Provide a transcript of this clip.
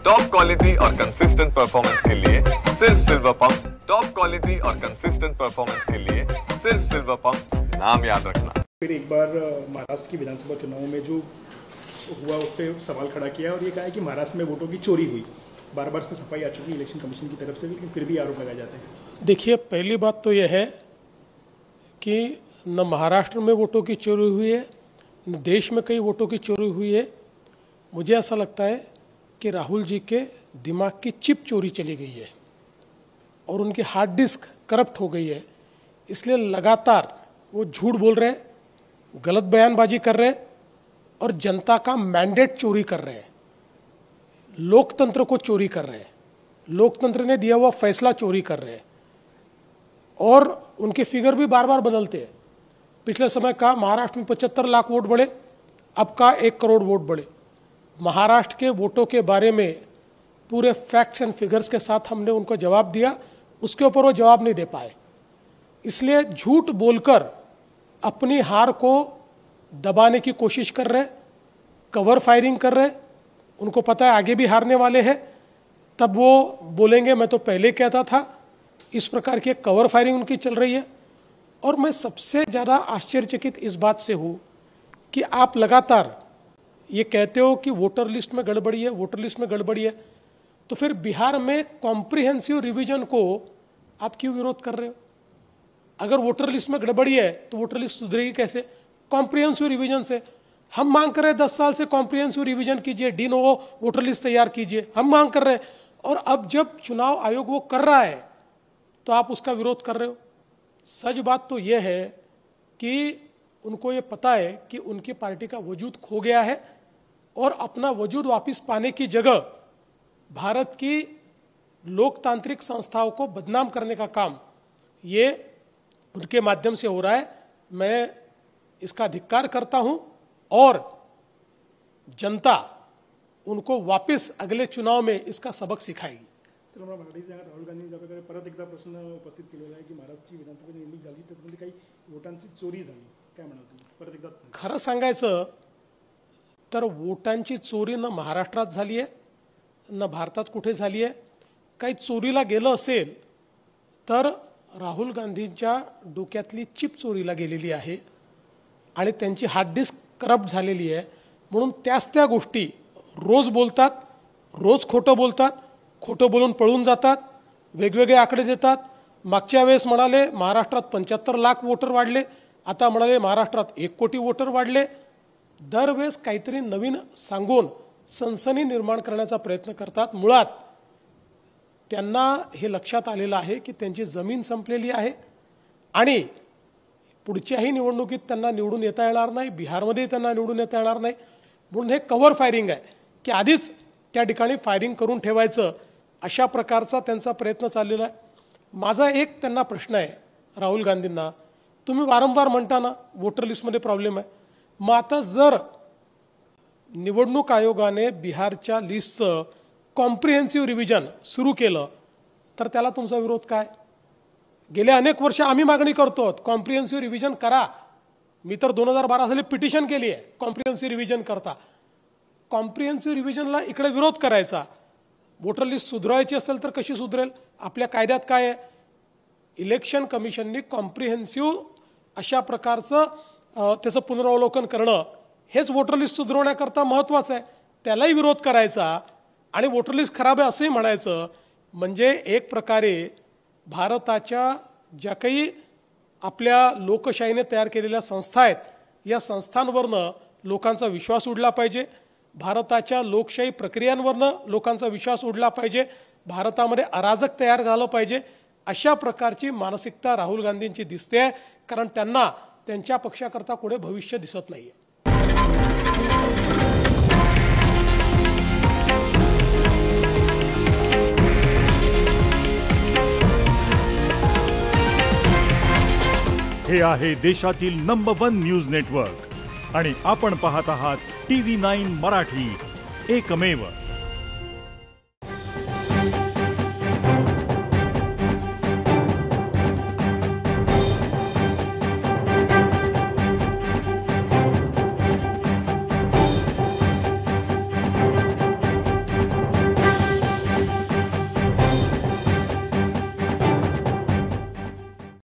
Top quality और consistent performance के लिए सिर्फ सिल्वर पंप्स। टॉप क्वालिटी और कंसिस्टेंट परफॉर्मेंस के लिए सिर्फ सिल्वर पंप्स, नाम याद रखना। फिर एक बार महाराष्ट्र की विधानसभा चुनाव में जो हुआ उस पर सवाल खड़ा किया और ये कहा है कि महाराष्ट्र में वोटों की चोरी हुई। बार बार इस पर सफाई आ चुकी है इलेक्शन कमीशन की तरफ से, लेकिन फिर भी आरोप लगाए जाते हैं। देखिए, पहली बात तो यह है कि न महाराष्ट्र में वोटों की चोरी हुई है, न देश में कई वोटों की चोरी हुई है। मुझे ऐसा लगता है कि राहुल जी के दिमाग की चिप चोरी चली गई है और उनकी हार्ड डिस्क करप्ट हो गई है। इसलिए लगातार वो झूठ बोल रहे हैं, गलत बयानबाजी कर रहे हैं और जनता का मैंडेट चोरी कर रहे हैं, लोकतंत्र को चोरी कर रहे हैं, लोकतंत्र ने दिया हुआ फैसला चोरी कर रहे हैं। और उनके फिगर भी बार बार बदलते हैं। पिछले समय का महाराष्ट्र में 75 लाख वोट बढ़े, अब का 1 करोड़ वोट बढ़े। महाराष्ट्र के वोटों के बारे में पूरे फैक्ट्स एंड फिगर्स के साथ हमने उनको जवाब दिया, उसके ऊपर वो जवाब नहीं दे पाए। इसलिए झूठ बोलकर अपनी हार को दबाने की कोशिश कर रहे, कवर फायरिंग कर रहे। उनको पता है आगे भी हारने वाले हैं, तब वो बोलेंगे मैं तो पहले कहता था। इस प्रकार की कवर फायरिंग उनकी चल रही है। और मैं सबसे ज़्यादा आश्चर्यचकित इस बात से हूँ कि आप लगातार ये कहते हो कि वोटर लिस्ट में गड़बड़ी है, वोटर लिस्ट में गड़बड़ी है, तो फिर बिहार में कॉम्प्रिहेंसिव रिवीजन को आप क्यों विरोध कर रहे हो? अगर वोटर लिस्ट में गड़बड़ी है तो वोटर लिस्ट सुधरेगी कैसे? कॉम्प्रिहेंसिव रिवीजन से। हम मांग कर रहे हैं 10 साल से कॉम्प्रिहेंसिव रिवीजन कीजिए, डी नोवो वोटर लिस्ट तैयार कीजिए, हम मांग कर रहे हैं। और अब जब चुनाव आयोग वो कर रहा है तो आप उसका विरोध कर रहे हो। सच बात तो यह है कि उनको ये पता है कि उनकी पार्टी का वजूद खो गया है और अपना वजूद वापस पाने की जगह भारत की लोकतांत्रिक संस्थाओं को बदनाम करने का काम ये उनके माध्यम से हो रहा है। मैं इसका धिक्कार करता हूं और जनता उनको वापस अगले चुनाव में इसका सबक सिखाएगी। राहुल गांधी परत एकदा प्रश्न उपस्थित केलेला आहे की महाराष्ट्राची विधानसभा निवडणूक झाली त्यामध्ये काही वोटांची चोरी झाली, काय म्हणाल तुम्ही? परत एकदा खरं सांगायचं तर वोटांची चोरी न महाराष्ट्रात झाली आहे न भारतात कुठे झाली आहे। काही चोरीला गेलं असेल तर राहुल गांधींच्या डोक्यातली चिप चोरीला गेलेली आहे आणि त्यांची हार्ड डिस्क करप्ट झालेली आहे। म्हणून त्या गोष्टी रोज बोलतात, रोज खोटं बोलतात, खोटं बोलून पळून जातात, वेगवेगळे आकडे देतात। मागच्या वेळेस म्हणाले महाराष्ट्रात 75 लाख वोटर वाढले, आता म्हणाले महाराष्ट्रात 1 कोटी वोटर वाढले। दरवेळेस काहीतरी नवीन सांगून सनसनी निर्माण करण्याचा प्रयत्न करतात। मुळात त्यांना हे लक्षात आलेलं आहे की त्यांची जमीन संपलेली आहे आणि पुढच्याही निवडणुकीत त्यांना निवडून येता येणार नाही, बिहारमध्ये त्यांना निवडून येता येणार नाही। म्हणून हे कव्हर फायरिंग आहे की आधीच त्या ठिकाणी फायरिंग करून ठेवायचं, अशा प्रकारचा त्यांचा प्रयत्न चाललेला आहे। माझा एक त्यांना प्रश्न आहे राहुल गांधींना, तुम्ही वारंवार म्हणता ना वोटर लिस्टमध्ये प्रॉब्लेम आहे, मग आता जर निवडणूक आयोगाने बिहारच्या लिस्टचं कॉम्प्रिहेंसिव्ह रिव्हिजन सुरू केलं तर त्याला तुमचा विरोध काय? गेले अनेक वर्ष आम्ही मागणी करतो कॉम्प्रिहेंसिव्ह रिव्हिजन करा। मी तर 2012 साली पिटिशन केली आहे कॉम्प्रिहेंसिव्ह रिव्हिजन करता। कॉम्प्रिहेंसिव्ह रिव्हिजनला इकडे विरोध करायचा। वोटर लिस्ट सुधारायची असेल तर कशी सुधरेल? आपल्या कायद्यात काय आहे? इलेक्शन कमिशननी कॉम्प्रिहेंसिव्ह अशा प्रकारचं त्याचं पुनरावलोकन करणं हेच वोटर लिस्ट सुधारण्याकरता महत्त्वाचं आहे। त्यालाही विरोध करायचा आणि वोटर लिस्ट खराब आहे असंही म्हणायचं, म्हणजे एक प्रकारे भारताच्या ज्या काही आपल्या लोकशाहीने तयार केलेल्या संस्था आहेत या संस्थांवरनं लोकांचा विश्वास उडला पाहिजे, भारताच्या लोकशाही प्रक्रियांवरनं लोकांचा विश्वास उडला पाहिजे, भारतामध्ये अराजक तयार झालं पाहिजे, अशा प्रकारची मानसिकता राहुल गांधींची दिसते आहे। कारण त्यांना त्यांच्या पक्षाकरता पुढे भविष्य दिसत नाहीये। हे आहे देशातील नंबर 1 न्यूज नेटवर्क आणि आपण पाहत आहात TV9 मराठी, एकमेव।